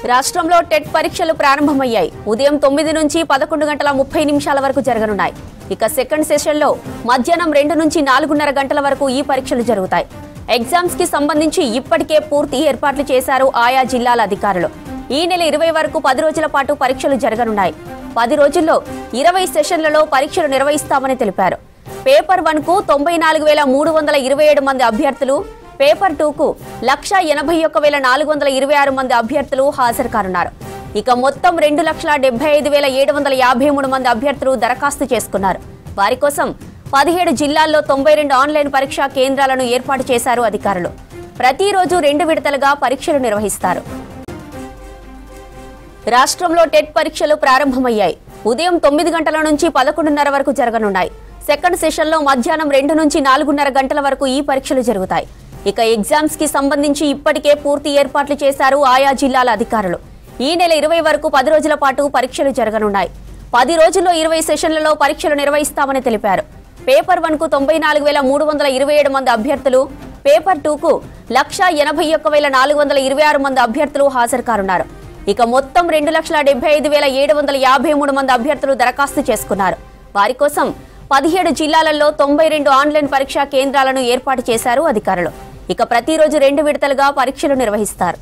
రాష్ట్రంలో టెట్ పరీక్షలు ప్రారంభమయ్యాయి. ఉదయం 9 నుంచి 11 గంటల 30 నిమిషాల వరకు జరగనున్నాయి. ఇక సెకండ్ సెషన్లో మధ్యాహ్నం 2 నుంచి 4:30 గంటల వరకు ఈ పరీక్షలు జరుగుతాయి. ఎగ్జామ్స్ కి సంబంధించి ఇప్పటికే పూర్తి ఏర్పాట్లు చేశారు ఆయా జిల్లాల అధికారులు. ఈ నెల 20 వరకు 10 రోజుల పాటు పరీక్షలు జరగనున్నాయి. 10 రోజుల్లో 20 సెషన్లలో పరీక్షలు నిర్వహిస్తామని తెలిపారు. పేపర్ 1 కు 94,327 మంది అభ్యర్థులు, పేపర్ 2 కు 181,426 మంది అభ్యర్థులు హాజరు కానున్నారు. ఇక మొత్తం 2,75,753 మంది అభ్యర్థులు దరఖాస్తు చేసుకున్నారు. వారి కోసం 17 జిల్లాల్లో 92 ఆన్లైన్ పరీక్షా కేంద్రాలను ఏర్పాటు చేశారు అధికారులు. ప్రతిరోజు 2 విడతలుగా పరీక్షలు నిర్వహిస్తారు. రాష్ట్రంలో టెట్ పరీక్షలు ప్రారంభమయ్యాయి. ఉదయం 9 గంటల నుంచి 11:30 వరకు జరగనున్నాయి. సెకండ్ సెషన్లో మధ్యాహ్నం 2 నుంచి 4:30 గంటల వరకు ఈ పరీక్షలు జరుగుతాయి. ఇక ఎగ్జామ్స్ కి సంబంధించి ఇప్పటికే పూర్తి ఏర్పాట్లు చేశారు ఆయా జిల్లాల అధికారులు. ఈ నెల 20 వరకు 10 రోజుల పాటు పరీక్షలు జరగనున్నాయి. 10 రోజుల్లో 20 సెషన్లలో పరీక్షలు నిర్వహిస్తామని తెలిపారు. పేపర్ 1 కు 94,327 మంది అభ్యర్థులు, పేపర్ 2 కు 181,426 మంది అభ్యర్థులు హాజరు కానున్నారు. ఇక మొత్తం 2,75,753 మంది అభ్యర్థులు దరఖాస్తు చేసుకున్నారు. వారి కోసం 17 జిల్లాలలో 92 ఆన్లైన్ పరీక్షా కేంద్రాలను ఏర్పాటు చేశారు అధికారులు. ఇక ప్రతిరోజు 2 విడతలుగా పరీక్షలు నిర్వహిస్తారు.